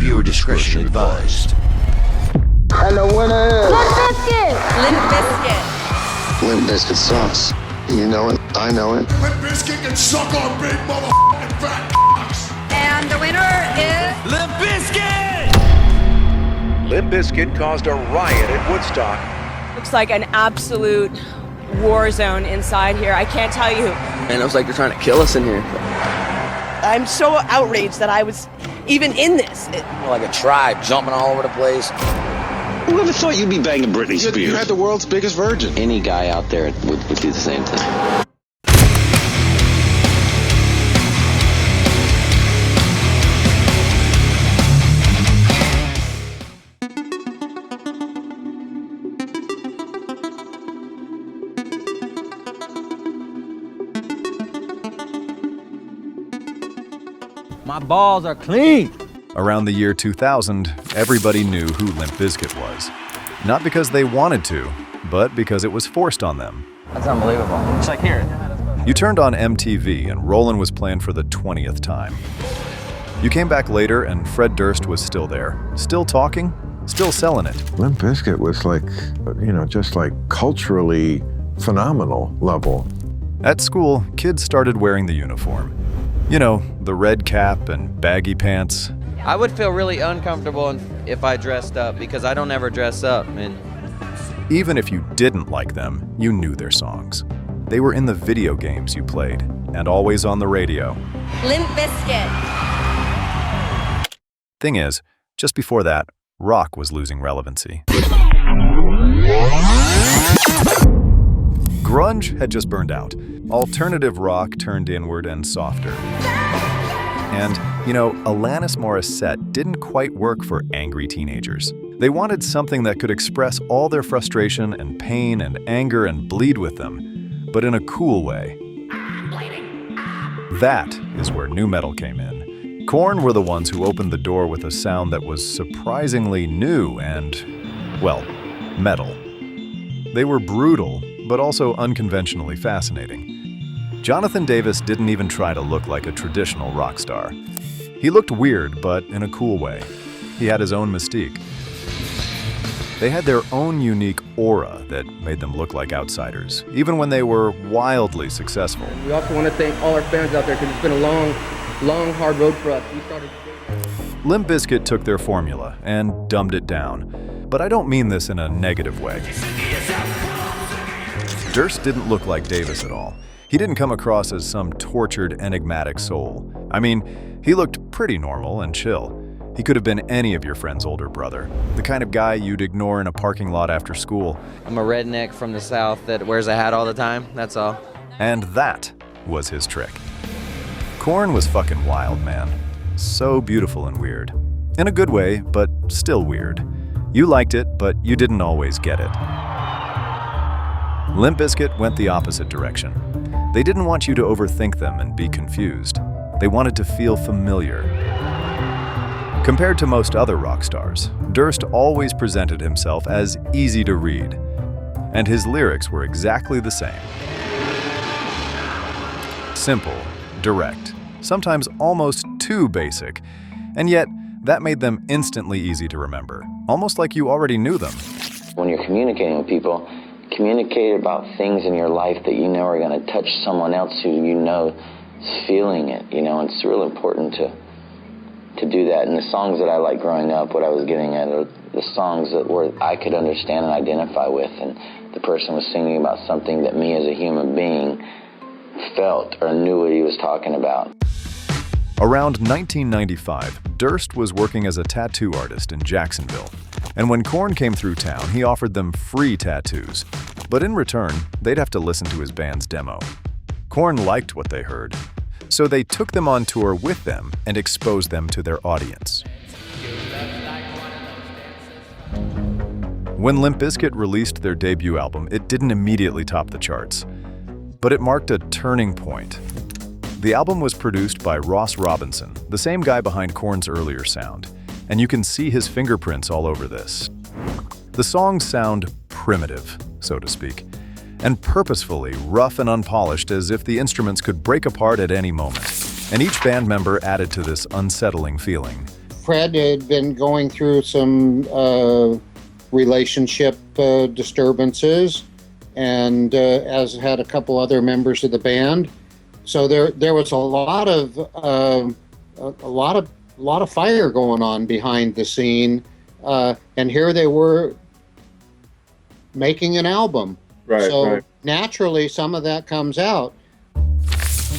Viewer discretion advised. And the winner is... Limp Bizkit. Limp Bizkit sucks. You know it. I know it. Limp Bizkit can suck on big motherfucking fat cocks. And the winner is... Limp Bizkit! Limp Bizkit caused a riot at Woodstock. Looks like an absolute war zone inside here. I can't tell you. And it was like they're trying to kill us in here. I'm so outraged that I was even in this. Like a tribe jumping all over the place. Whoever thought you'd be banging Britney Spears? You had the world's biggest virgin. Any guy out there would do the same thing. My balls are clean. Around the year 2000, everybody knew who Limp Bizkit was. Not because they wanted to, but because it was forced on them. That's unbelievable. It's like, here. You turned on MTV and Rollin' was playing for the 20th time. You came back later and Fred Durst was still there. Still talking, still selling it. Limp Bizkit was like, just like culturally phenomenal level. At school, kids started wearing the uniform. You know, the red cap and baggy pants. I would feel really uncomfortable if I dressed up because I don't ever dress up. And even if you didn't like them, you knew their songs. They were in the video games you played and always on the radio. Limp Bizkit. Thing is, just before that, rock was losing relevancy. Grunge had just burned out. Alternative rock turned inward and softer. And, Alanis Morissette didn't quite work for angry teenagers. They wanted something that could express all their frustration and pain and anger and bleed with them, but in a cool way. That is where nu metal came in. Korn were the ones who opened the door with a sound that was surprisingly new and, metal. They were brutal, but also unconventionally fascinating. Jonathan Davis didn't even try to look like a traditional rock star. He looked weird, but in a cool way. He had his own mystique. They had their own unique aura that made them look like outsiders, even when they were wildly successful. We also want to thank all our fans out there because it's been a long, hard road for us. Limp Bizkit took their formula and dumbed it down, but I don't mean this in a negative way. Durst didn't look like Davis at all. He didn't come across as some tortured, enigmatic soul. I mean, he looked pretty normal and chill. He could have been any of your friend's older brother, the kind of guy you'd ignore in a parking lot after school. I'm a redneck from the South that wears a hat all the time, that's all. And that was his trick. Korn was fucking wild, man. So beautiful and weird. In a good way, but still weird. You liked it, but you didn't always get it. Limp Bizkit went the opposite direction. They didn't want you to overthink them and be confused. They wanted to feel familiar. Compared to most other rock stars, Durst always presented himself as easy to read, and his lyrics were exactly the same. Simple, direct, sometimes almost too basic, and yet that made them instantly easy to remember, almost like you already knew them. When you're communicating with people, communicate about things in your life that you know are going to touch someone else who you know is feeling it. It's real important to do that. And the songs that I like growing up, what I was getting at, are the songs that I could understand and identify with, and the person was singing about something that me as a human being felt or knew what he was talking about. Around 1995, Durst was working as a tattoo artist in Jacksonville. And when Korn came through town, he offered them free tattoos. But in return, they'd have to listen to his band's demo. Korn liked what they heard, so they took them on tour with them and exposed them to their audience. When Limp Bizkit released their debut album, it didn't immediately top the charts. But it marked a turning point. The album was produced by Ross Robinson, the same guy behind Korn's earlier sound, and you can see his fingerprints all over this. The songs sound primitive, so to speak, and purposefully rough and unpolished, as if the instruments could break apart at any moment. And each band member added to this unsettling feeling. Fred had been going through some relationship disturbances, and as had a couple other members of the band. So there was a lot of fire going on behind the scene, and here they were making an album. So naturally, some of that comes out.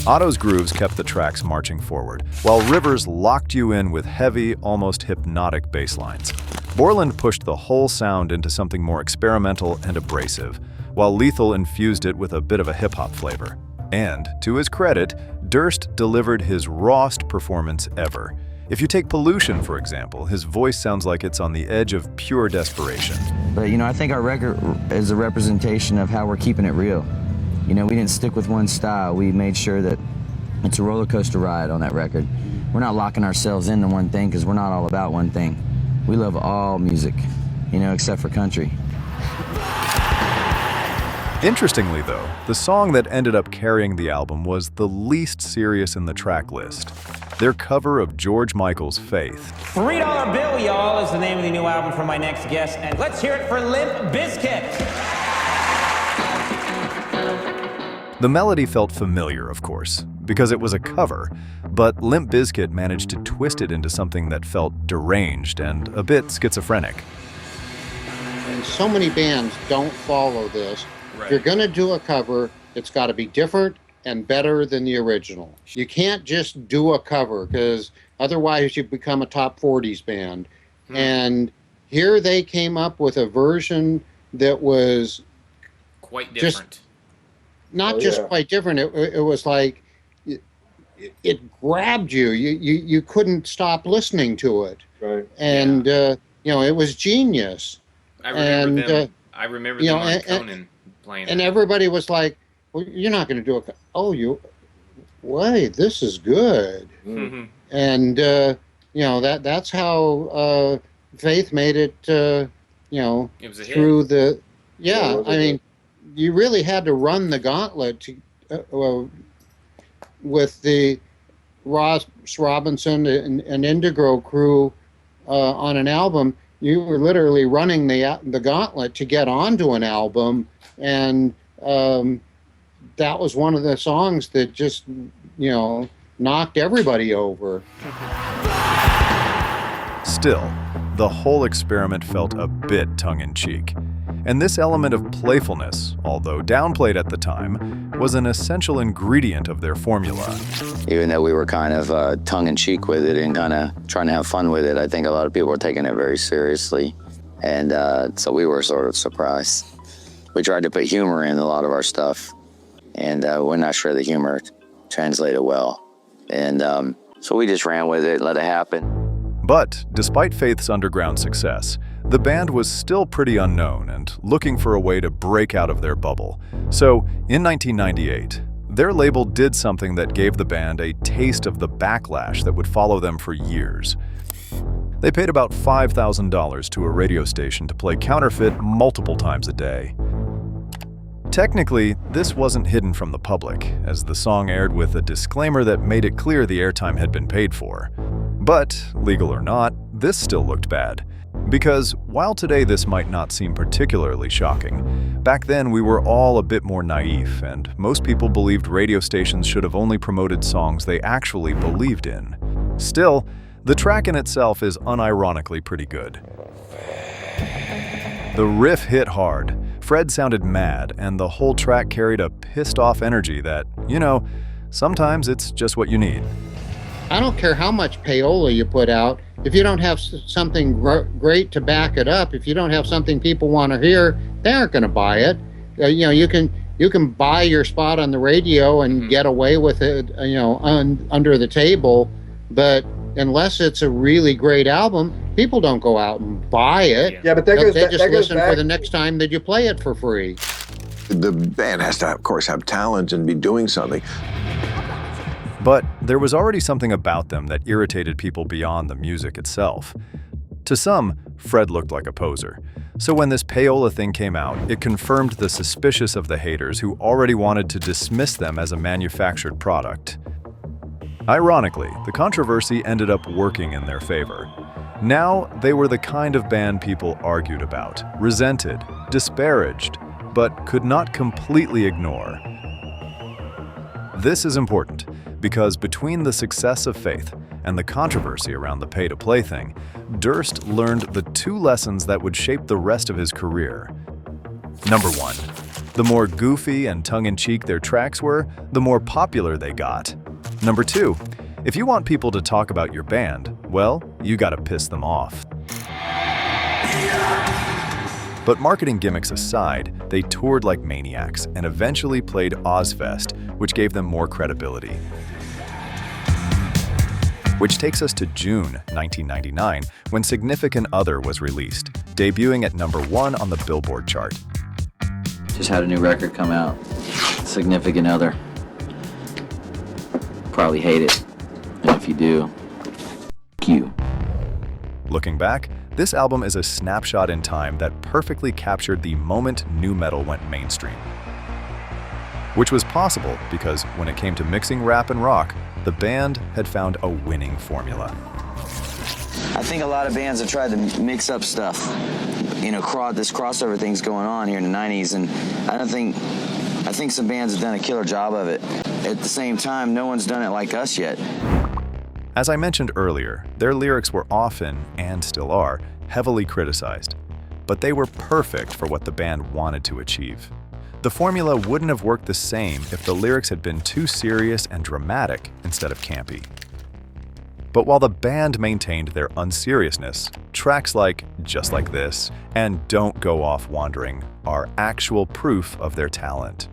Otto's grooves kept the tracks marching forward, while Rivers locked you in with heavy, almost hypnotic bass lines. Borland pushed the whole sound into something more experimental and abrasive, while Lethal infused it with a bit of a hip-hop flavor. And, to his credit, Durst delivered his rawest performance ever. If you take Pollution, for example, his voice sounds like it's on the edge of pure desperation. But, I think our record is a representation of how we're keeping it real. We didn't stick with one style. We made sure that it's a roller coaster ride on that record. We're not locking ourselves into one thing because we're not all about one thing. We love all music, except for country. Interestingly, though, the song that ended up carrying the album was the least serious in the track list. Their cover of George Michael's Faith. $3 Bill, y'all, is the name of the new album from my next guest, and let's hear it for Limp Bizkit. The melody felt familiar, of course, because it was a cover, but Limp Bizkit managed to twist it into something that felt deranged and a bit schizophrenic. And so many bands don't follow this. If you're going to do a cover, it's got to be different and better than the original. You can't just do a cover, because otherwise you become a top 40s band. And here they came up with a version that was quite different. Quite different. It was like it grabbed you. You couldn't stop listening to it. And it was genius. I remember them. I remember them on Conan playing. And everybody was like, "Well, you're not going to do it." Oh, wait, this is good. And that's how Faith made it. It was a through hit. The. Yeah, I mean. You really had to run the gauntlet with the Ross Robinson and Indigo crew on an album. You were literally running the gauntlet to get onto an album, and that was one of the songs that just knocked everybody over. Still, the whole experiment felt a bit tongue-in-cheek. And this element of playfulness, although downplayed at the time, was an essential ingredient of their formula. Even though we were kind of tongue-in-cheek with it and kind of trying to have fun with it, I think a lot of people were taking it very seriously. And so we were sort of surprised. We tried to put humor in a lot of our stuff, and we're not sure the humor translated well. And so we just ran with it, let it happen. But despite Faith's underground success, the band was still pretty unknown and looking for a way to break out of their bubble. So, in 1998, their label did something that gave the band a taste of the backlash that would follow them for years. They paid about $5,000 to a radio station to play Counterfeit multiple times a day. Technically, this wasn't hidden from the public, as the song aired with a disclaimer that made it clear the airtime had been paid for. But, legal or not, this still looked bad. Because while today this might not seem particularly shocking, back then we were all a bit more naive, and most people believed radio stations should have only promoted songs they actually believed in. Still, the track in itself is unironically pretty good. The riff hit hard, Fred sounded mad, and the whole track carried a pissed-off energy that, sometimes it's just what you need. I don't care how much payola you put out, if you don't have something great to back it up, if you don't have something people want to hear, they aren't going to buy it. You can buy your spot on the radio and get away with it, under the table, but unless it's a really great album, people don't go out and buy it. Yeah, but they just listen for the next time that you play it for free. The band has to, of course, have talent and be doing something. But there was already something about them that irritated people beyond the music itself. To some, Fred looked like a poser. So when this payola thing came out, it confirmed the suspicious of the haters who already wanted to dismiss them as a manufactured product. Ironically, the controversy ended up working in their favor. Now, they were the kind of band people argued about, resented, disparaged, but could not completely ignore. This is important, because between the success of Faith and the controversy around the pay-to-play thing, Durst learned the two lessons that would shape the rest of his career. Number one, the more goofy and tongue-in-cheek their tracks were, the more popular they got. Number two, if you want people to talk about your band, well, you gotta piss them off. But marketing gimmicks aside, they toured like maniacs and eventually played Ozfest, which gave them more credibility. Which takes us to June 1999, when Significant Other was released, debuting at #1 on the Billboard chart. Just had a new record come out, Significant Other. Probably hate it, and if you do, f*** you. Looking back, this album is a snapshot in time that perfectly captured the moment nu metal went mainstream. Which was possible because when it came to mixing rap and rock, the band had found a winning formula. I think a lot of bands have tried to mix up stuff. You know, this crossover thing's going on here in the 90s, and I think some bands have done a killer job of it. At the same time, no one's done it like us yet. As I mentioned earlier, their lyrics were often, and still are, heavily criticized. But they were perfect for what the band wanted to achieve. The formula wouldn't have worked the same if the lyrics had been too serious and dramatic instead of campy. But while the band maintained their unseriousness, tracks like Just Like This and Don't Go Off Wandering are actual proof of their talent.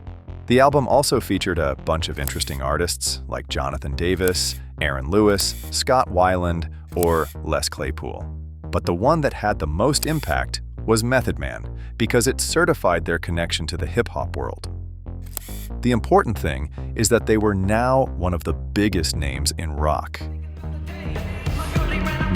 The album also featured a bunch of interesting artists like Jonathan Davis, Aaron Lewis, Scott Weiland, or Les Claypool. But the one that had the most impact was Method Man, because it certified their connection to the hip-hop world. The important thing is that they were now one of the biggest names in rock.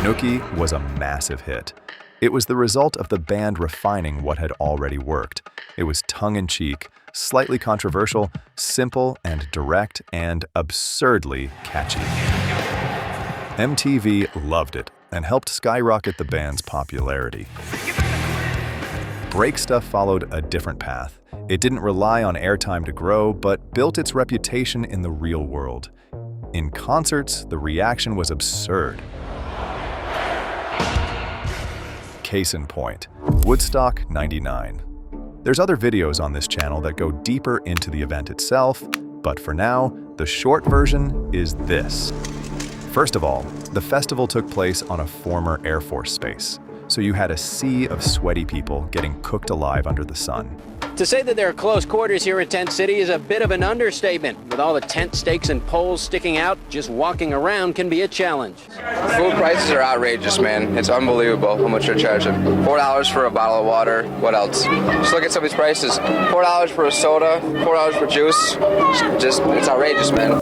Nookie was a massive hit. It was the result of the band refining what had already worked. It was tongue-in-cheek, slightly controversial, simple and direct, and absurdly catchy. MTV loved it and helped skyrocket the band's popularity. Break Stuff followed a different path. It didn't rely on airtime to grow, but built its reputation in the real world. In concerts, the reaction was absurd. Case in point, Woodstock '99. There's other videos on this channel that go deeper into the event itself, but for now, the short version is this. First of all, the festival took place on a former Air Force space, so you had a sea of sweaty people getting cooked alive under the sun. To say that there are close quarters here in Tent City is a bit of an understatement. With all the tent stakes and poles sticking out, just walking around can be a challenge. Food prices are outrageous, man. It's unbelievable how much they're charging. $4 for a bottle of water. What else? Just look at some of these prices. $4 for a soda, $4 for juice. It's outrageous, man.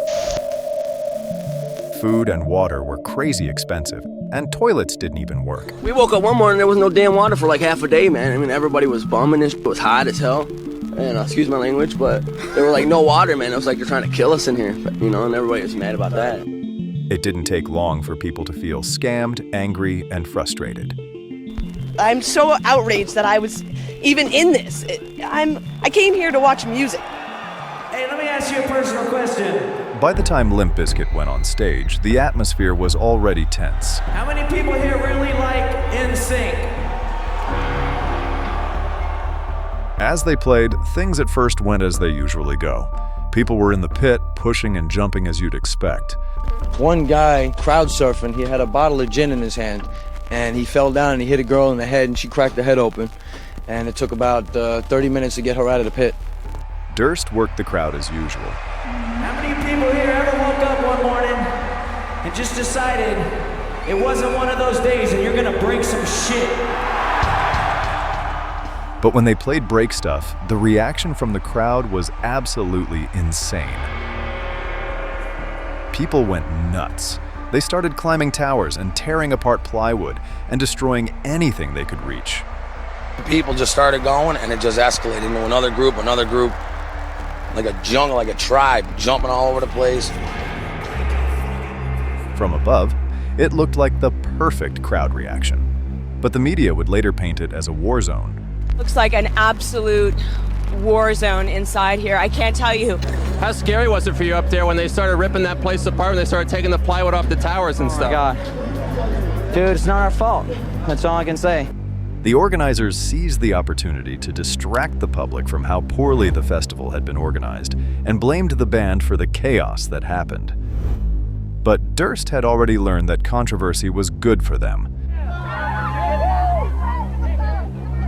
Food and water were crazy expensive, and toilets didn't even work. We woke up one morning, there was no damn water for like half a day, man. I mean, everybody was bumming, it was hot as hell. And excuse my language, but there were like no water, man. It was like they're trying to kill us in here, you know, and everybody was mad about that. It didn't take long for people to feel scammed, angry, and frustrated. I'm so outraged that I was even in this. I came here to watch music. Hey, let me ask you a personal question. By the time Limp Bizkit went on stage, the atmosphere was already tense. How many people here really like NSYNC? As they played, things at first went as they usually go. People were in the pit, pushing and jumping as you'd expect. One guy, crowd surfing, he had a bottle of gin in his hand, and he fell down and he hit a girl in the head, and she cracked her head open. And it took about 30 minutes to get her out of the pit. Durst worked the crowd as usual. How many people here ever woke up one morning and just decided it wasn't one of those days and you're gonna break some shit? But when they played Break Stuff, the reaction from the crowd was absolutely insane. People went nuts. They started climbing towers and tearing apart plywood and destroying anything they could reach. People just started going, and it just escalated into another group, like a jungle, like a tribe, jumping all over the place. From above, it looked like the perfect crowd reaction. But the media would later paint it as a war zone. Looks like an absolute war zone inside here. I can't tell you. How scary was it for you up there when they started ripping that place apart, when they started taking the plywood off the towers and stuff? God. Dude, it's not our fault. That's all I can say. The organizers seized the opportunity to distract the public from how poorly the festival had been organized and blamed the band for the chaos that happened. But Durst had already learned that controversy was good for them.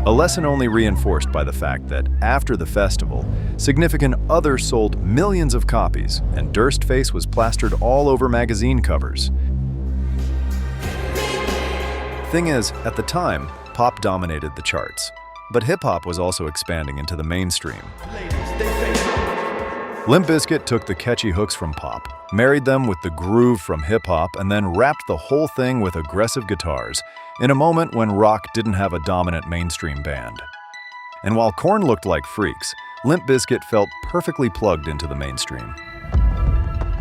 A lesson only reinforced by the fact that after the festival, Significant Other sold millions of copies and Durst's face was plastered all over magazine covers. Thing is, at the time, pop dominated the charts, but hip-hop was also expanding into the mainstream. Limp Bizkit took the catchy hooks from pop, married them with the groove from hip-hop, and then wrapped the whole thing with aggressive guitars in a moment when rock didn't have a dominant mainstream band. And while Korn looked like freaks, Limp Bizkit felt perfectly plugged into the mainstream.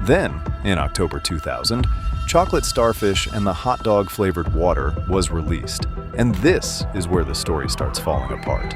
Then, in October 2000, Chocolate Starfish and the hot dog flavored water was released. And this is where the story starts falling apart.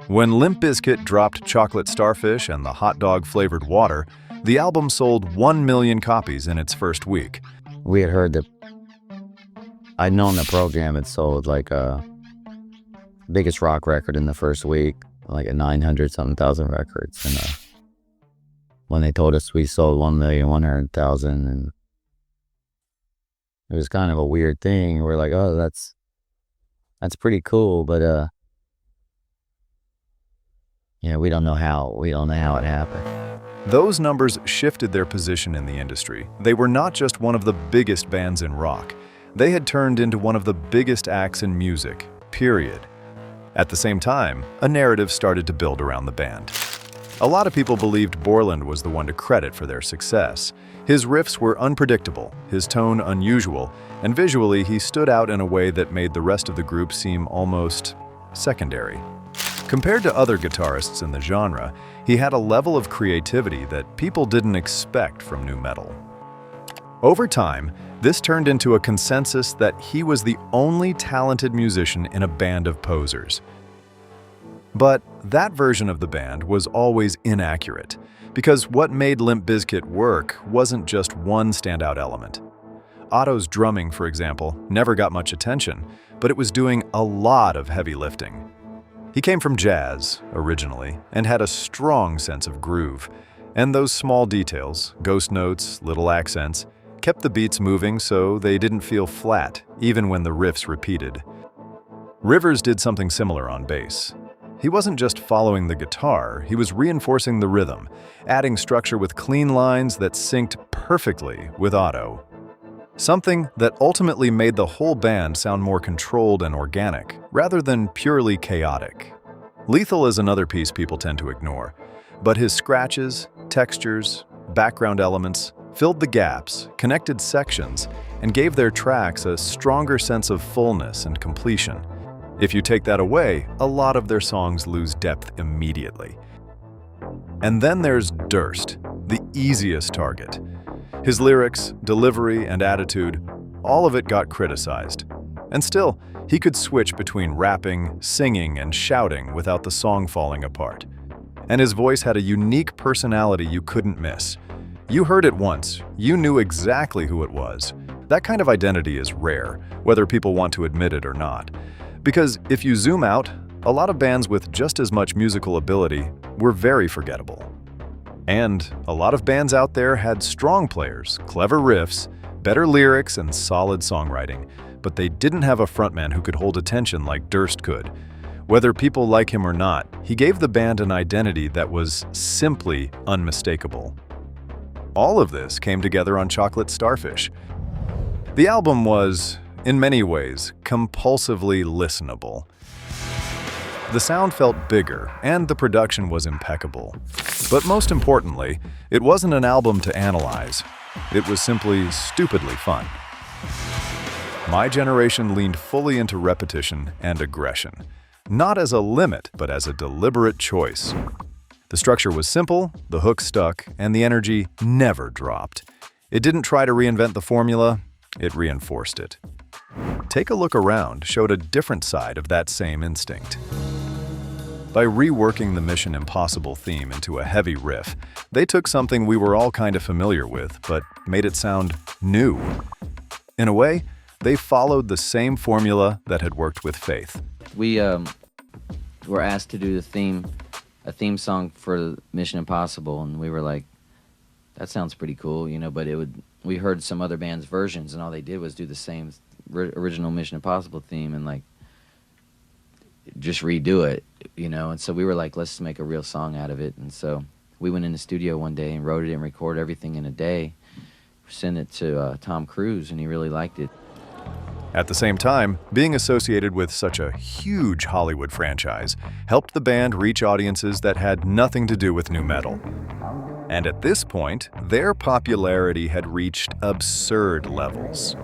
When Limp Bizkit dropped Chocolate Starfish and the hot dog flavored water, the album sold 1 million copies in its first week. We had heard that I'd known the program had sold like a biggest rock record in the first week, like a 900-something thousand records. And when they told us we sold 1,100,000, and it was kind of a weird thing. We're like, oh, that's pretty cool, but we don't know how it happened. Those numbers shifted their position in the industry. They were not just one of the biggest bands in rock. They had turned into one of the biggest acts in music, period. At the same time, a narrative started to build around the band. A lot of people believed Borland was the one to credit for their success. His riffs were unpredictable, his tone unusual, and visually he stood out in a way that made the rest of the group seem almost secondary. Compared to other guitarists in the genre, he had a level of creativity that people didn't expect from nu metal. Over time, this turned into a consensus that he was the only talented musician in a band of posers. But that version of the band was always inaccurate, because what made Limp Bizkit work wasn't just one standout element. Otto's drumming, for example, never got much attention, but it was doing a lot of heavy lifting. He came from jazz, originally, and had a strong sense of groove. And those small details, ghost notes, little accents, kept the beats moving so they didn't feel flat, even when the riffs repeated. Rivers did something similar on bass. He wasn't just following the guitar, he was reinforcing the rhythm, adding structure with clean lines that synced perfectly with Otto. Something that ultimately made the whole band sound more controlled and organic, rather than purely chaotic. Lethal is another piece people tend to ignore, but his scratches, textures, background elements filled the gaps, connected sections, and gave their tracks a stronger sense of fullness and completion. If you take that away, a lot of their songs lose depth immediately. And then there's Durst, the easiest target. His lyrics, delivery, and attitude, all of it got criticized. And still, he could switch between rapping, singing, and shouting without the song falling apart. And his voice had a unique personality you couldn't miss. You heard it once, you knew exactly who it was. That kind of identity is rare, whether people want to admit it or not. Because if you zoom out, a lot of bands with just as much musical ability were very forgettable. And a lot of bands out there had strong players, clever riffs, better lyrics, and solid songwriting, but they didn't have a frontman who could hold attention like Durst could. Whether people like him or not, he gave the band an identity that was simply unmistakable. All of this came together on Chocolate Starfish. The album was, in many ways, compulsively listenable. The sound felt bigger, and the production was impeccable. But most importantly, it wasn't an album to analyze. It was simply stupidly fun. My generation leaned fully into repetition and aggression, not as a limit, but as a deliberate choice. The structure was simple, the hook stuck, and the energy never dropped. It didn't try to reinvent the formula, it reinforced it. Take a Look Around showed a different side of that same instinct. By reworking the Mission Impossible theme into a heavy riff, they took something we were all kind of familiar with, but made it sound new. In a way, they followed the same formula that had worked with Faith. We were asked to do a theme song for Mission Impossible, and we were like, that sounds pretty cool, you know, but we heard some other bands' versions, and all they did was do the same original Mission Impossible theme and like just redo it, you know. And so we were like, let's make a real song out of it. And so we went in the studio one day and wrote it and recorded everything in a day, sent it to Tom Cruise, and he really liked it. At the same time, being associated with such a huge Hollywood franchise helped the band reach audiences that had nothing to do with nu metal. And at this point, their popularity had reached absurd levels.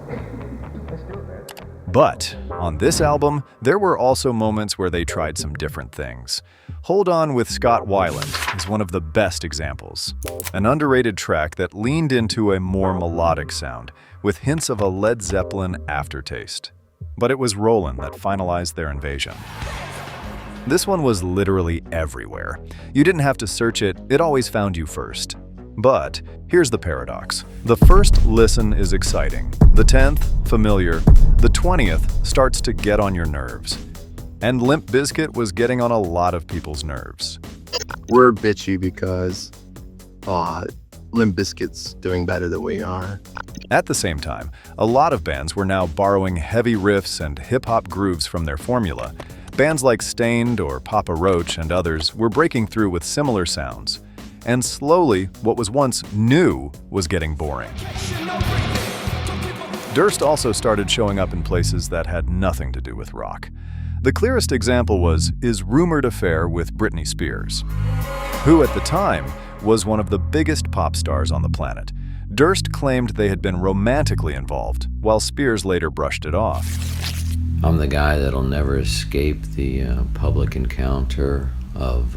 But on this album, there were also moments where they tried some different things. Hold On with Scott Weiland is one of the best examples. An underrated track that leaned into a more melodic sound, with hints of a Led Zeppelin aftertaste. But it was Roland that finalized their invasion. This one was literally everywhere. You didn't have to search it, it always found you first. But here's the paradox. The first listen is exciting. The 10th, familiar. The 20th starts to get on your nerves. And Limp Bizkit was getting on a lot of people's nerves. We're bitchy because Limp Bizkit's doing better than we are. At the same time, a lot of bands were now borrowing heavy riffs and hip-hop grooves from their formula. Bands like Stained or Papa Roach and others were breaking through with similar sounds. And slowly, what was once new was getting boring. Durst also started showing up in places that had nothing to do with rock. The clearest example was his rumored affair with Britney Spears, who at the time was one of the biggest pop stars on the planet. Durst claimed they had been romantically involved, while Spears later brushed it off. I'm the guy that'll never escape the public encounter of,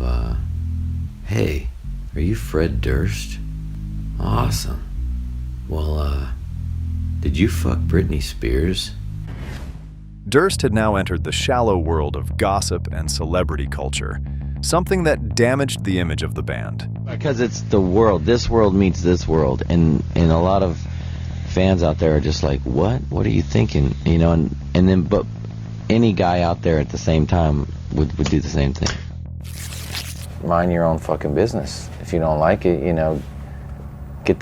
hey, are you Fred Durst? Awesome. Well, did you fuck Britney Spears? Durst had now entered the shallow world of gossip and celebrity culture, something that damaged the image of the band. Because it's the world. This world meets this world, and a lot of fans out there are just like, what are you thinking, you know? And then but any guy out there at the same time would do the same thing. Mind your own fucking business. If you don't like it, you know, get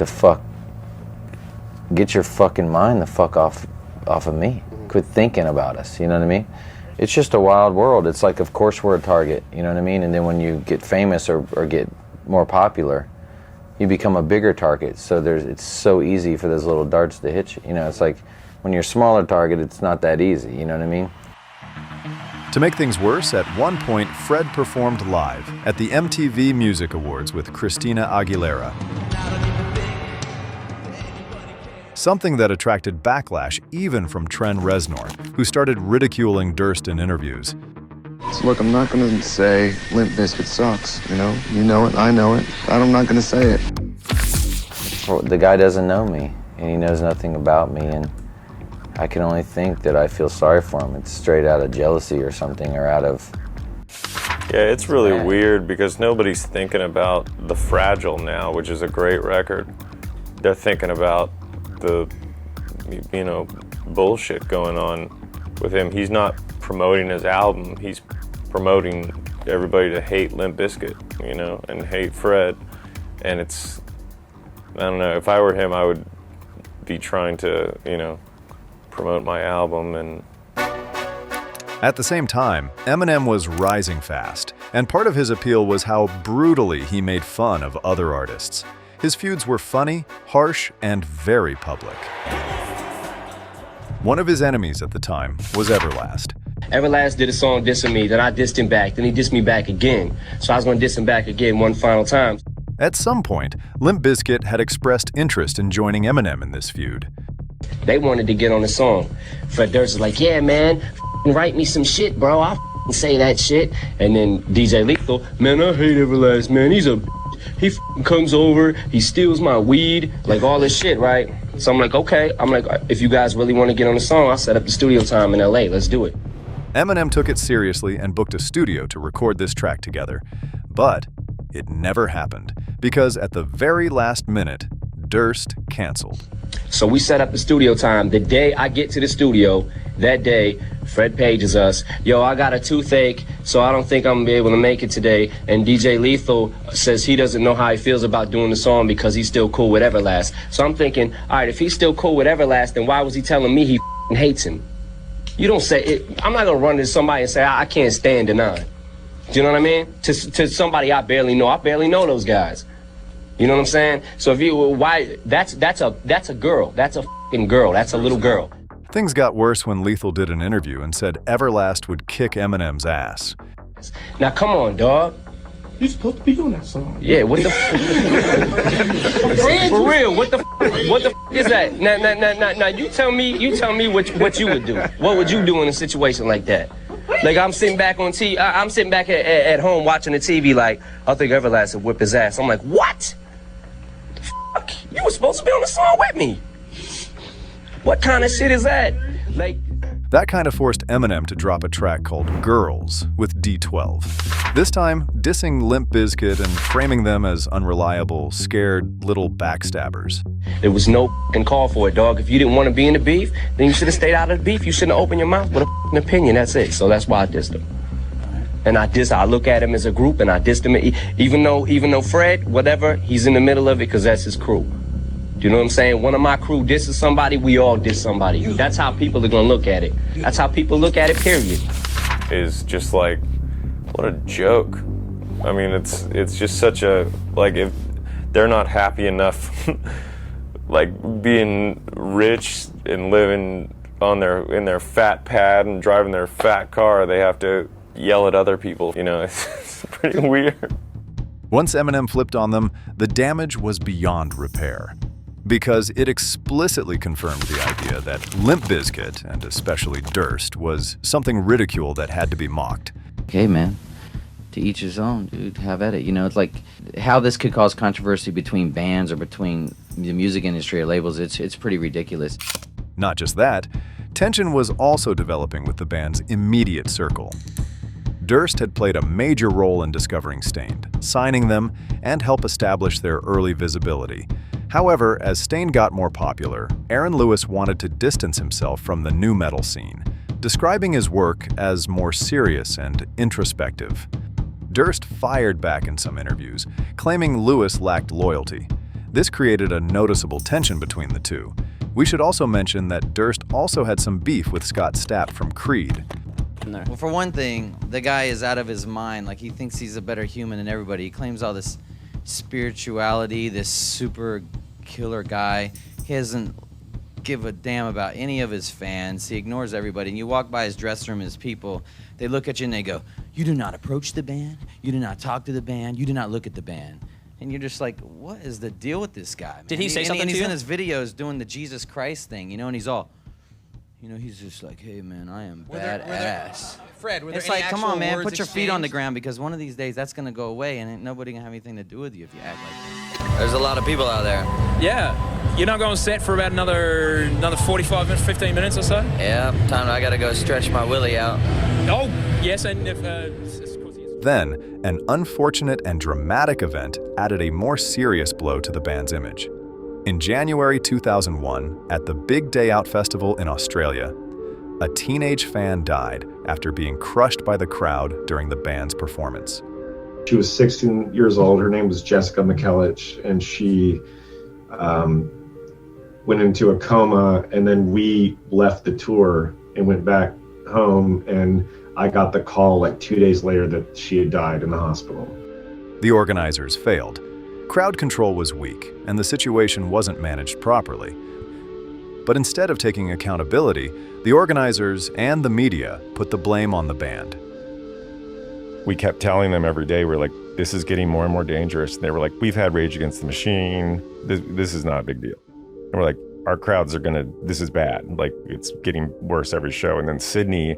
your fucking mind the fuck off of me. Quit thinking about us, you know what I mean? It's just a wild world. It's like, of course we're a target, you know what I mean? And then when you get famous or get more popular, you become a bigger target. So it's so easy for those little darts to hit you. You know, it's like when you're a smaller target, it's not that easy, you know what I mean? To make things worse, at one point, Fred performed live at the MTV Music Awards with Christina Aguilera. Something that attracted backlash even from Trent Reznor, who started ridiculing Durst in interviews. So look, I'm not gonna say Limp Bizkit sucks, you know? You know it, I know it. I'm not gonna say it. Well, the guy doesn't know me, and he knows nothing about me, and I can only think that I feel sorry for him. It's straight out of jealousy or something, or out of... Yeah, it's really weird because nobody's thinking about The Fragile now, which is a great record. They're thinking about the, you know, bullshit going on with him. He's not promoting his album, he's promoting everybody to hate Limp Bizkit, you know, and hate Fred. And it's, I don't know, if I were him, I would be trying to, you know, promote my album. And at the same time, Eminem was rising fast, and part of his appeal was how brutally he made fun of other artists. His feuds were funny, harsh, and very public. One of his enemies at the time was Everlast. Everlast did a song dissing me, then I dissed him back, then he dissed me back again. So I was gonna diss him back again one final time. At some point, Limp Bizkit had expressed interest in joining Eminem in this feud. They wanted to get on the song. Fred Durst was like, yeah, man, write me some shit, bro. I'll say that shit. And then DJ Lethal, man, I hate Everlast, man. He's a he comes over, he steals my weed, like all this shit, right? So I'm like, okay. I'm like, if you guys really want to get on the song, I'll set up the studio time in LA. Let's do it. Eminem took it seriously and booked a studio to record this track together. But it never happened, because at the very last minute, Durst canceled. So we set up the studio time. The day I get to the studio, that day, Fred pages us, yo, I got a toothache, so I don't think I'm gonna be able to make it today. And DJ Lethal says he doesn't know how he feels about doing the song because he's still cool with Everlast. So I'm thinking, all right, if he's still cool with Everlast, then why was he telling me he hates him? You don't say it. I'm not gonna run to somebody and say, I can't stand Denon. Do you know what I mean? To somebody I barely know those guys. You know what I'm saying? So if you, why, that's a girl. That's a fucking girl. That's a little girl. Things got worse when Lethal did an interview and said Everlast would kick Eminem's ass. Now come on, dog. You're supposed to be on that song. Yeah, what the for real, what the is that? Now you tell me what you would do. What would you do in a situation like that? Like I'm sitting back on TV, I'm sitting back at home watching the TV like, I think Everlast would whip his ass. I'm like, what? The fuck? You were supposed to be on the song with me. What kind of shit is that? Like, that kind of forced Eminem to drop a track called Girls with D12. This time, dissing Limp Bizkit and framing them as unreliable, scared little backstabbers. There was no f***ing call for it, dog. If you didn't want to be in the beef, then you should have stayed out of the beef. You shouldn't have opened your mouth with a f***ing opinion. That's it. So that's why I dissed him. And I look at him as a group, and I dissed him, even though Fred, whatever, he's in the middle of it because that's his crew. Do you know what I'm saying? One of my crew disses somebody, we all diss somebody. That's how people are gonna look at it. That's how people look at it, period. Is just like, what a joke. I mean, it's just such a, like, if they're not happy enough, like being rich and living in their fat pad and driving their fat car, they have to yell at other people. You know, it's pretty weird. Once Eminem flipped on them, the damage was beyond repair, because it explicitly confirmed the idea that Limp Bizkit, and especially Durst, was something ridicule that had to be mocked. Okay, man. To each his own, dude. Have at it. You know, it's like how this could cause controversy between bands or between the music industry or labels. It's pretty ridiculous. Not just that, tension was also developing with the band's immediate circle. Durst had played a major role in discovering Staind, signing them, and help establish their early visibility. However, as Staind got more popular, Aaron Lewis wanted to distance himself from the nu metal scene, describing his work as more serious and introspective. Durst fired back in some interviews, claiming Lewis lacked loyalty. This created a noticeable tension between the two. We should also mention that Durst also had some beef with Scott Stapp from Creed. Well, for one thing, the guy is out of his mind. Like, he thinks he's a better human than everybody. He claims all this spirituality, this super killer guy. He doesn't give a damn about any of his fans. He ignores everybody. And you walk by his dressing room, his people, they look at you and they go, you do not approach the band, you do not talk to the band, you do not look at the band. And you're just like, what is the deal with this guy, man? Did he say something and to he's you? in his videos doing the Jesus Christ thing, you know, and he's all, you know, he's just like, hey, man, I am badass. Fred, were there It's any like, come actual on, man, words put your feet on the exchanged? ground, because one of these days that's going to go away and ain't nobody going to have anything to do with you if you act like that. There's a lot of people out there. Yeah. You're not going to set for about another 45 minutes, 15 minutes or so? Yeah, I gotta go stretch my willy out. Oh, yes, and if... Then, an unfortunate and dramatic event added a more serious blow to the band's image. In January 2001, at the Big Day Out Festival in Australia, a teenage fan died after being crushed by the crowd during the band's performance. She was 16 years old. Her name was Jessica McKellich, and she went into a coma, and then we left the tour and went back home, and I got the call like 2 days later that she had died in the hospital. The organizers failed. Crowd control was weak, and the situation wasn't managed properly. But instead of taking accountability, the organizers and the media put the blame on the band. We kept telling them every day, we're like, this is getting more and more dangerous. And they were like, we've had Rage Against the Machine. This is not a big deal. And we're like, our crowds are this is bad. Like, it's getting worse every show. And then Sydney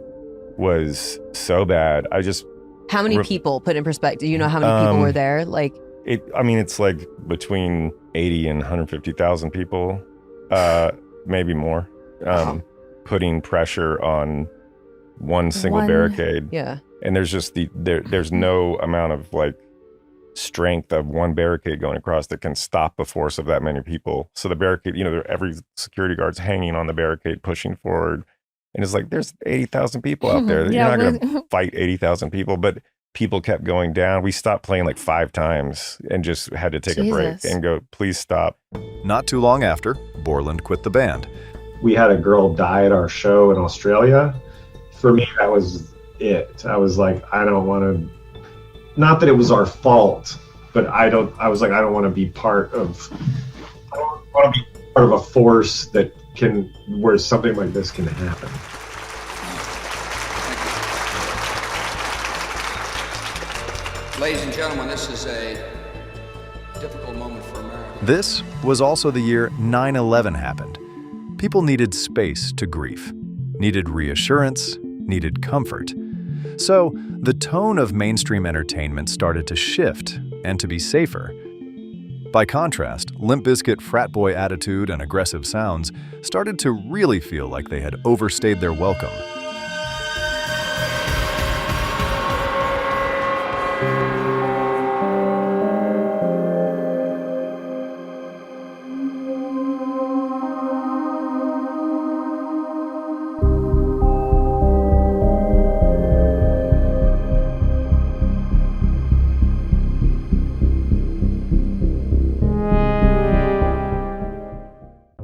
was so bad. How many people, put in perspective, you know how many people were there? Like, it's like between 80 and 150,000 people, maybe more, putting pressure on one single barricade. Yeah. And there's just there's no amount of like strength of one barricade going across that can stop the force of that many people. So the barricade, every security guard's hanging on the barricade, pushing forward. And it's like, there's 80,000 people out there. You're not going to fight 80,000 people, but people kept going down. We stopped playing like 5 times and just had to take a break and go, please stop. Not too long after, Borland quit the band. We had a girl die at our show in Australia. For me, that was it. I was like, I don't want to, not that it was our fault, but I don't want to be part of a force where something like this can happen. Ladies and gentlemen, this is a difficult moment for America. This was also the year 9/11 happened. People needed space to grieve, needed reassurance, needed comfort. So the tone of mainstream entertainment started to shift and to be safer. By contrast, Limp Bizkit frat boy attitude and aggressive sounds started to really feel like they had overstayed their welcome.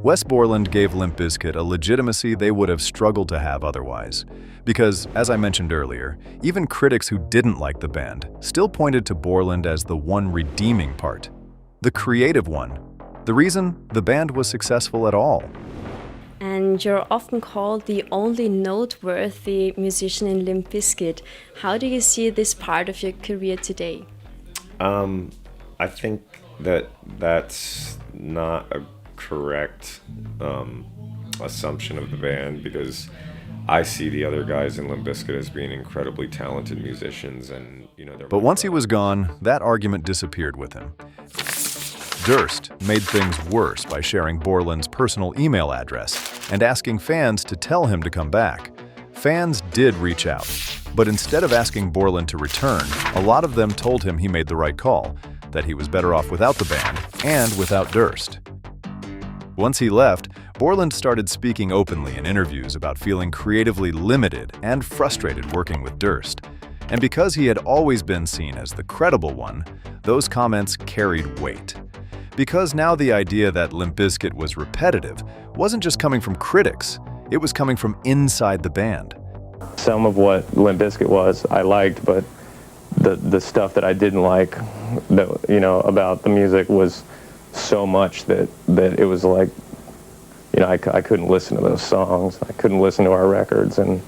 Wes Borland gave Limp Bizkit a legitimacy they would have struggled to have otherwise. Because, as I mentioned earlier, even critics who didn't like the band still pointed to Borland as the one redeeming part, the creative one, the reason the band was successful at all. And you're often called the only noteworthy musician in Limp Bizkit. How do you see this part of your career today? I think that's not a correct assumption of the band, because I see the other guys in Limp Bizkit as being incredibly talented musicians, and But once he was gone, that argument disappeared with him. Durst made things worse by sharing Borland's personal email address and asking fans to tell him to come back. Fans did reach out, but instead of asking Borland to return, a lot of them told him he made the right call, that he was better off without the band and without Durst. Once he left, Borland started speaking openly in interviews about feeling creatively limited and frustrated working with Durst. And because he had always been seen as the credible one, those comments carried weight. Because now the idea that Limp Bizkit was repetitive wasn't just coming from critics, it was coming from inside the band. Some of what Limp Bizkit was, I liked, but the stuff that I didn't like, about the music was so much that it was like, I couldn't listen to those songs. I couldn't listen to our records, and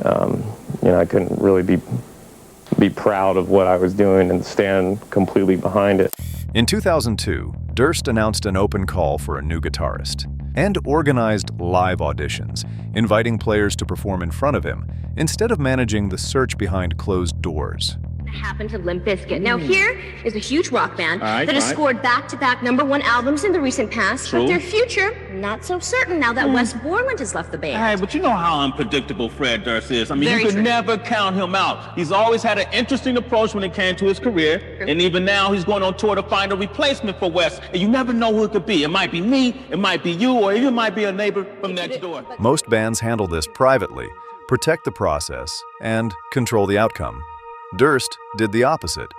I couldn't really be proud of what I was doing and stand completely behind it. In 2002, Durst announced an open call for a new guitarist and organized live auditions, inviting players to perform in front of him instead of managing the search behind closed doors. Happened to Limp Bizkit. Now here is a huge rock band that has scored back-to-back #1 albums in the recent past, but their future not so certain now that Wes Borland has left the band. Hey, but you know how unpredictable Fred Durst is. I mean, Very you could true. never count him out. He's always had an interesting approach when it came to his career, and even now he's going on tour to find a replacement for Wes, and you never know who it could be. It might be me, it might be you, or even might be a neighbor from next door. Most bands handle this privately, protect the process, and control the outcome. Durst did the opposite.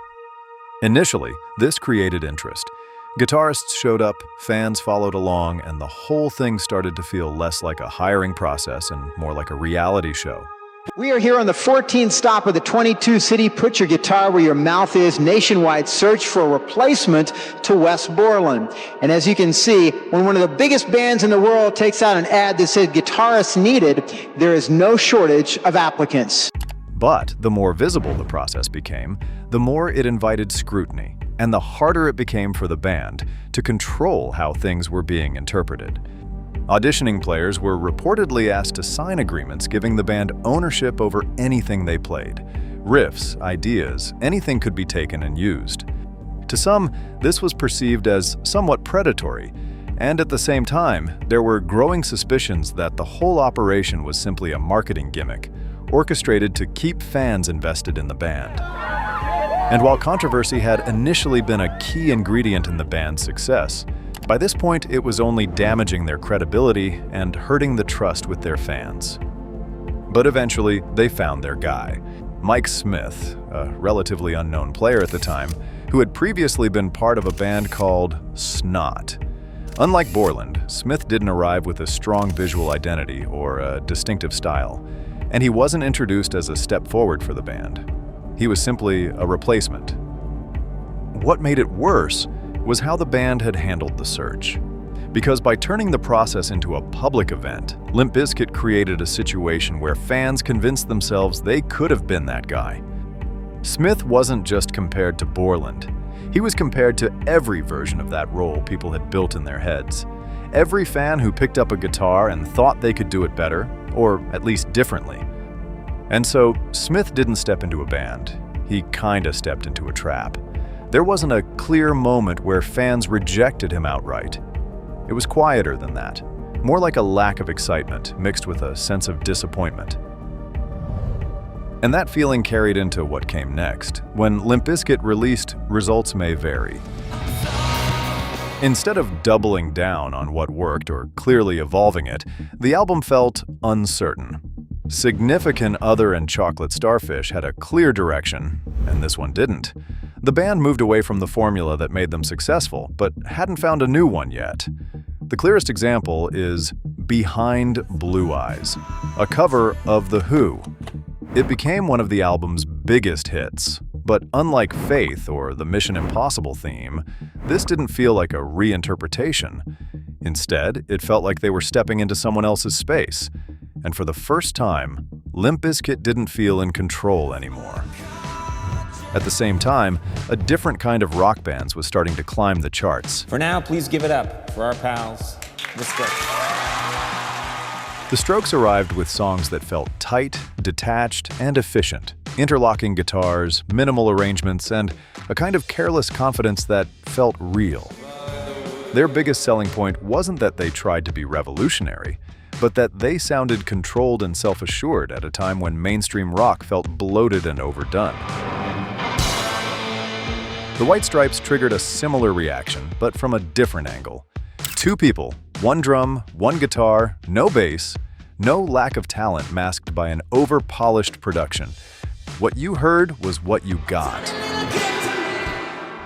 Initially, this created interest. Guitarists showed up, fans followed along, and the whole thing started to feel less like a hiring process and more like a reality show. We are here on the 14th stop of the 22 city Put Your Guitar Where Your Mouth Is nationwide search for a replacement to Wes Borland. And as you can see, when one of the biggest bands in the world takes out an ad that said guitarists needed, there is no shortage of applicants. But the more visible the process became, the more it invited scrutiny, and the harder it became for the band to control how things were being interpreted. Auditioning players were reportedly asked to sign agreements giving the band ownership over anything they played. Riffs, ideas, anything could be taken and used. To some, this was perceived as somewhat predatory, and at the same time, there were growing suspicions that the whole operation was simply a marketing gimmick, orchestrated to keep fans invested in the band. And while controversy had initially been a key ingredient in the band's success, by this point, it was only damaging their credibility and hurting the trust with their fans. But eventually, they found their guy, Mike Smith, a relatively unknown player at the time, who had previously been part of a band called Snot. Unlike Borland, Smith didn't arrive with a strong visual identity or a distinctive style, and he wasn't introduced as a step forward for the band. He was simply a replacement. What made it worse was how the band had handled the search. Because by turning the process into a public event, Limp Bizkit created a situation where fans convinced themselves they could have been that guy. Smith wasn't just compared to Borland. He was compared to every version of that role people had built in their heads. Every fan who picked up a guitar and thought they could do it better, or at least differently. And so, Smith didn't step into a band. He kinda stepped into a trap. There wasn't a clear moment where fans rejected him outright. It was quieter than that, more like a lack of excitement mixed with a sense of disappointment. And that feeling carried into what came next, when Limp Bizkit released Results May Vary. Instead of doubling down on what worked or clearly evolving it, the album felt uncertain. Significant Other and Chocolate Starfish had a clear direction, and this one didn't. The band moved away from the formula that made them successful, but hadn't found a new one yet. The clearest example is Behind Blue Eyes, a cover of The Who. It became one of the album's biggest hits, but unlike Faith or the Mission Impossible theme, this didn't feel like a reinterpretation. Instead, it felt like they were stepping into someone else's space, and for the first time, Limp Bizkit didn't feel in control anymore. At the same time, a different kind of rock bands was starting to climb the charts. For now, please give it up for our pals, The Strokes. The Strokes arrived with songs that felt tight, detached, and efficient, interlocking guitars, minimal arrangements, and a kind of careless confidence that felt real. Their biggest selling point wasn't that they tried to be revolutionary, but that they sounded controlled and self-assured at a time when mainstream rock felt bloated and overdone. The White Stripes triggered a similar reaction, but from a different angle. Two people, one drum, one guitar, no bass, no lack of talent masked by an over-polished production. What you heard was what you got.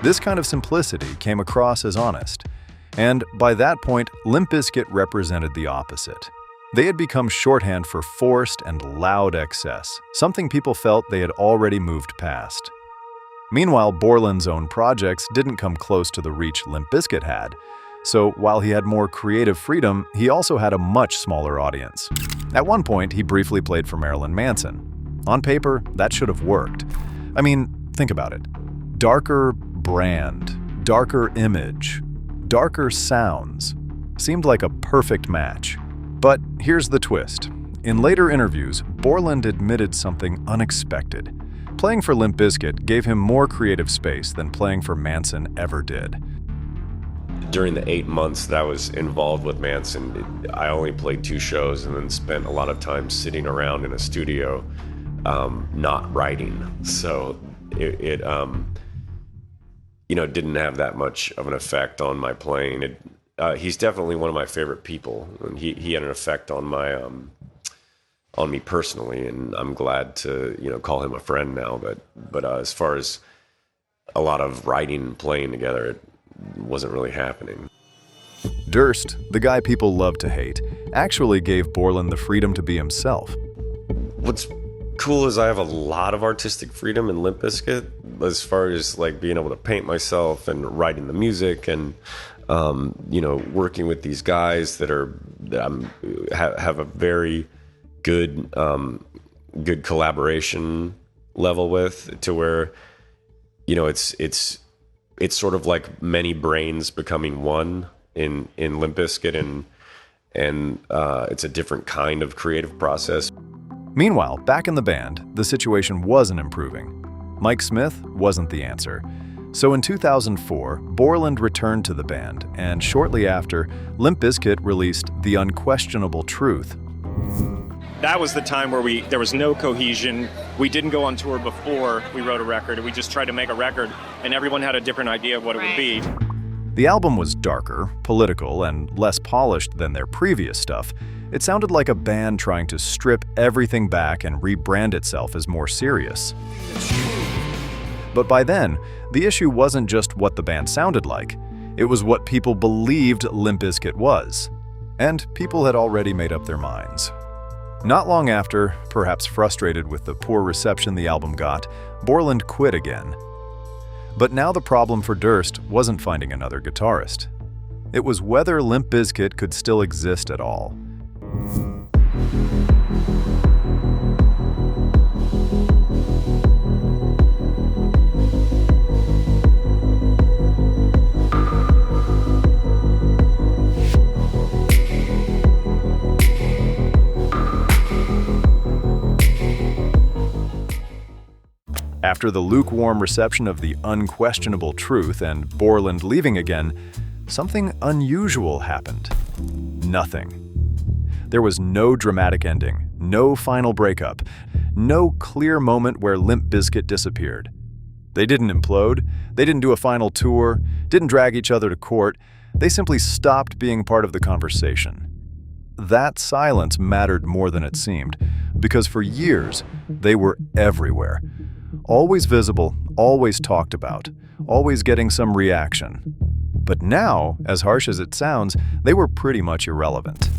This kind of simplicity came across as honest, and by that point, Limp Bizkit represented the opposite. They had become shorthand for forced and loud excess, something people felt they had already moved past. Meanwhile, Borland's own projects didn't come close to the reach Limp Bizkit had, so while he had more creative freedom, he also had a much smaller audience. At one point, he briefly played for Marilyn Manson. On paper, that should have worked. I mean, think about it. Darker brand, darker image, darker sounds. Seemed like a perfect match. But here's the twist. In later interviews, Borland admitted something unexpected. Playing for Limp Bizkit gave him more creative space than playing for Manson ever did. During the 8 months that I was involved with Manson, I only played 2 shows and then spent a lot of time sitting around in a studio, not writing. So it didn't have that much of an effect on my playing. He's definitely one of my favorite people, and he had an effect on my on me personally, and I'm glad to call him a friend now. But as far as a lot of writing and playing together, it wasn't really happening. Durst, the guy people love to hate, actually gave Borland the freedom to be himself. What's cool is I have a lot of artistic freedom in Limp Bizkit, as far as like being able to paint myself and writing the music and working with these guys that have a very good good collaboration level with, to where it's sort of like many brains becoming one in Limp Bizkit, and it's a different kind of creative process. Meanwhile, back in the band, the situation wasn't improving. Mike Smith wasn't the answer. So in 2004, Borland returned to the band, and shortly after, Limp Bizkit released The Unquestionable Truth. That was the time where there was no cohesion. We didn't go on tour before we wrote a record. We just tried to make a record, and everyone had a different idea of what it would be. The album was darker, political, and less polished than their previous stuff. It sounded like a band trying to strip everything back and rebrand itself as more serious. But by then, the issue wasn't just what the band sounded like. It was what people believed Limp Bizkit was. And people had already made up their minds. Not long after, perhaps frustrated with the poor reception the album got, Borland quit again. But now the problem for Durst wasn't finding another guitarist. It was whether Limp Bizkit could still exist at all. After the lukewarm reception of The Unquestionable Truth and Borland leaving again, something unusual happened. Nothing. There was no dramatic ending, no final breakup, no clear moment where Limp Bizkit disappeared. They didn't implode, they didn't do a final tour, didn't drag each other to court, they simply stopped being part of the conversation. That silence mattered more than it seemed, because for years, they were everywhere. Always visible, always talked about, always getting some reaction. But now, as harsh as it sounds, they were pretty much irrelevant.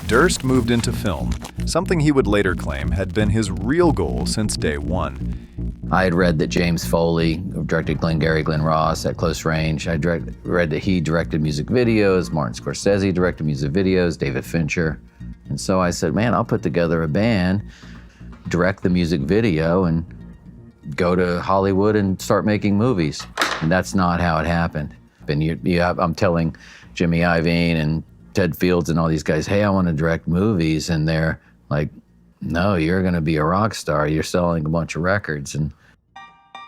Durst moved into film, something he would later claim had been his real goal since day one. I had read that James Foley directed Glengarry Glen Ross at close range. I read that he directed music videos, Martin Scorsese directed music videos, David Fincher. And so I said, man, I'll put together a band, direct the music video, and go to Hollywood and start making movies. And that's not how it happened. And I'm telling Jimmy Iovine and Ted Fields and all these guys, hey, I want to direct movies. And they're like, no, you're going to be a rock star. You're selling a bunch of records. And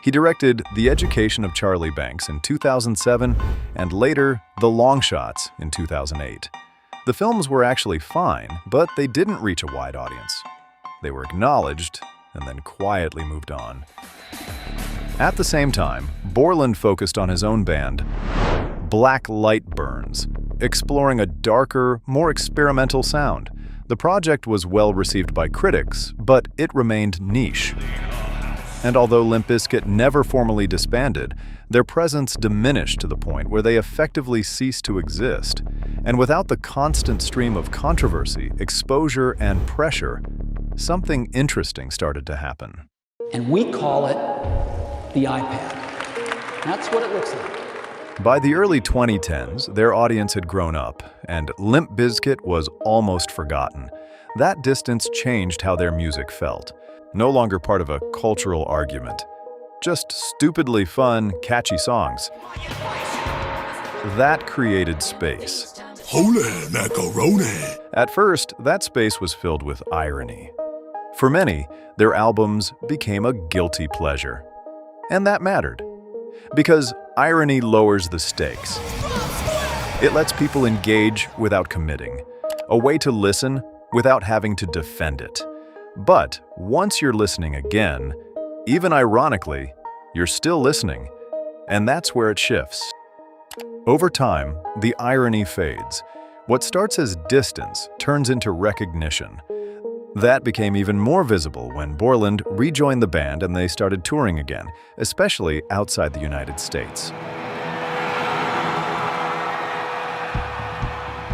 he directed The Education of Charlie Banks in 2007 and later The Long Shots in 2008. The films were actually fine, but they didn't reach a wide audience. They were acknowledged and then quietly moved on. At the same time, Borland focused on his own band, Black Light Burns, exploring a darker, more experimental sound. The project was well received by critics, but it remained niche. And although Limp Bizkit never formally disbanded, their presence diminished to the point where they effectively ceased to exist. And without the constant stream of controversy, exposure, and pressure, something interesting started to happen. And we call it the iPad. That's what it looks like. By the early 2010s, their audience had grown up, and Limp Bizkit was almost forgotten. That distance changed how their music felt. No longer part of a cultural argument. Just stupidly fun, catchy songs. That created space. Holy macaroni! At first, that space was filled with irony. For many, their albums became a guilty pleasure. And that mattered. Because irony lowers the stakes. It lets people engage without committing. A way to listen without having to defend it. But once you're listening again, even ironically, you're still listening. And that's where it shifts. Over time, the irony fades. What starts as distance turns into recognition. That became even more visible when Borland rejoined the band and they started touring again, especially outside the United States.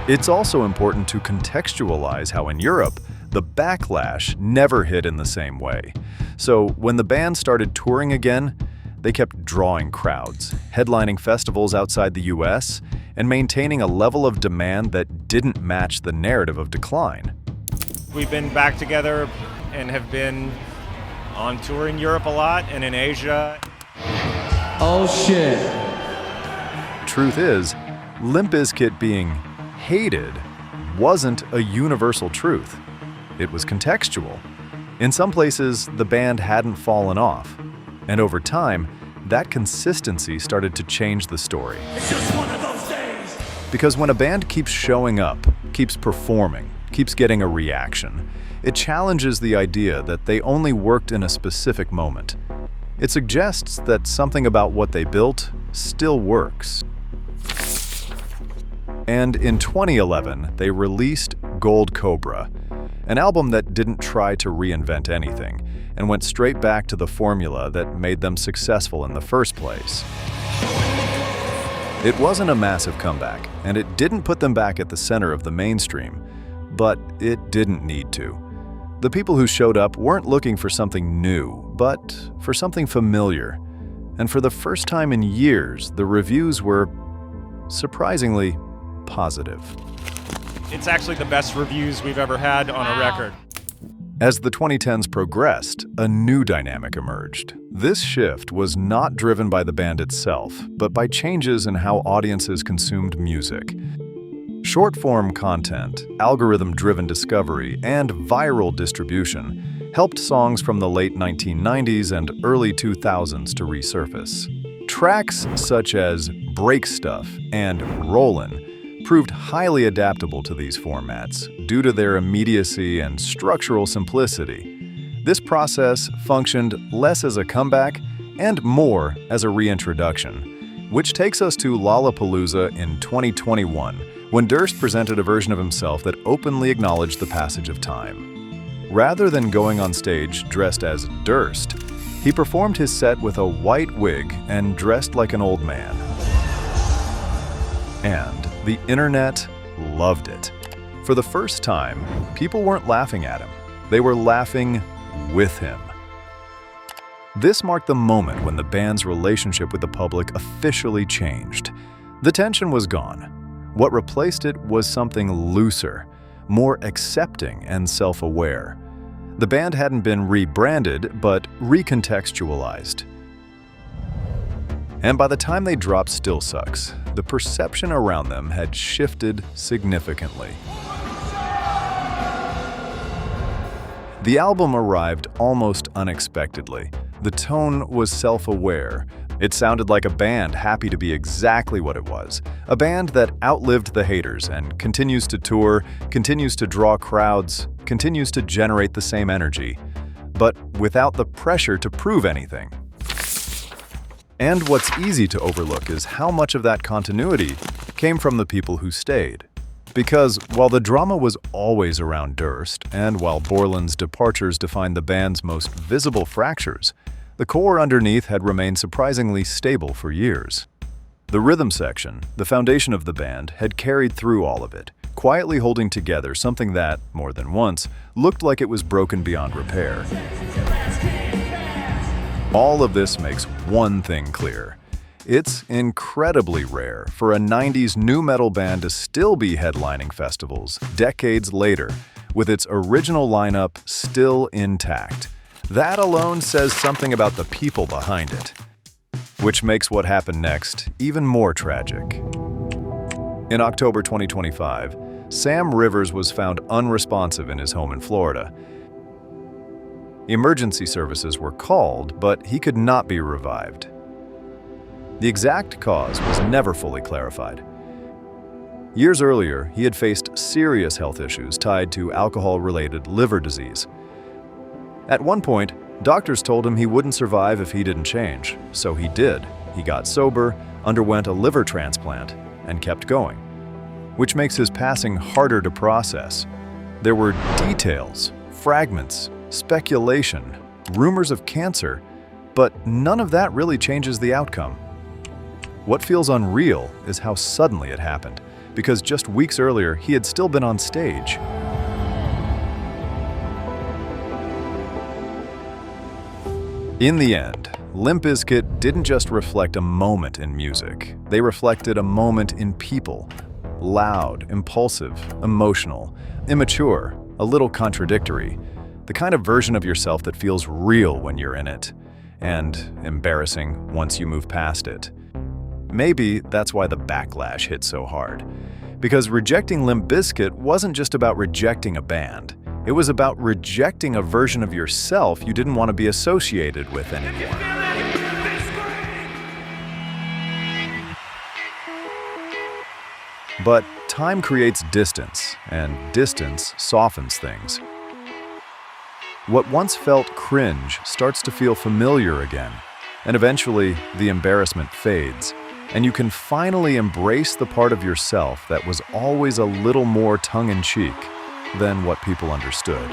It's also important to contextualize how in Europe, the backlash never hit in the same way. So when the band started touring again, they kept drawing crowds, headlining festivals outside the US, and maintaining a level of demand that didn't match the narrative of decline. We've been back together and have been on tour in Europe a lot and in Asia. Oh shit. Truth is, Limp Bizkit being hated wasn't a universal truth. It was contextual. In some places, the band hadn't fallen off. And over time, that consistency started to change the story. It's just one of those days. Because when a band keeps showing up, keeps performing, keeps getting a reaction, it challenges the idea that they only worked in a specific moment. It suggests that something about what they built still works. And in 2011, they released Gold Cobra, an album that didn't try to reinvent anything and went straight back to the formula that made them successful in the first place. It wasn't a massive comeback, and it didn't put them back at the center of the mainstream, but it didn't need to. The people who showed up weren't looking for something new, but for something familiar. And for the first time in years, the reviews were surprisingly positive. It's actually the best reviews we've ever had on a record. As the 2010s progressed, a new dynamic emerged. This shift was not driven by the band itself, but by changes in how audiences consumed music. Short-form content, algorithm-driven discovery, and viral distribution helped songs from the late 1990s and early 2000s to resurface. Tracks such as Break Stuff and Rollin' proved highly adaptable to these formats due to their immediacy and structural simplicity. This process functioned less as a comeback and more as a reintroduction, which takes us to Lollapalooza in 2021, when Durst presented a version of himself that openly acknowledged the passage of time. Rather than going on stage dressed as Durst, he performed his set with a white wig and dressed like an old man. And the internet loved it. For the first time, people weren't laughing at him. They were laughing with him. This marked the moment when the band's relationship with the public officially changed. The tension was gone. What replaced it was something looser, more accepting and self-aware. The band hadn't been rebranded, but recontextualized. And by the time they dropped Still Sucks, the perception around them had shifted significantly. The album arrived almost unexpectedly. The tone was self-aware. It sounded like a band happy to be exactly what it was. A band that outlived the haters and continues to tour, continues to draw crowds, continues to generate the same energy, but without the pressure to prove anything. And what's easy to overlook is how much of that continuity came from the people who stayed. Because while the drama was always around Durst, and while Borland's departures defined the band's most visible fractures, the core underneath had remained surprisingly stable for years. The rhythm section, the foundation of the band, had carried through all of it, quietly holding together something that, more than once, looked like it was broken beyond repair. All of this makes one thing clear. It's incredibly rare for a 90s nu metal band to still be headlining festivals decades later, with its original lineup still intact. That alone says something about the people behind it, which makes what happened next even more tragic. In October 2025, Sam Rivers was found unresponsive in his home in Florida. Emergency services were called, but he could not be revived. The exact cause was never fully clarified. Years earlier, he had faced serious health issues tied to alcohol-related liver disease. At one point, doctors told him he wouldn't survive if he didn't change, so he did. He got sober, underwent a liver transplant, and kept going, which makes his passing harder to process. There were details, fragments, speculation, rumors of cancer, but none of that really changes the outcome. What feels unreal is how suddenly it happened, because just weeks earlier he had still been on stage. In the end, Limp Bizkit didn't just reflect a moment in music. They reflected a moment in people. Loud, impulsive, emotional, immature, a little contradictory. The kind of version of yourself that feels real when you're in it, and embarrassing once you move past it. Maybe that's why the backlash hit so hard. Because rejecting Limp Bizkit wasn't just about rejecting a band. It was about rejecting a version of yourself you didn't want to be associated with anymore. But time creates distance, and distance softens things. What once felt cringe starts to feel familiar again, and eventually the embarrassment fades, and you can finally embrace the part of yourself that was always a little more tongue-in-cheek than what people understood.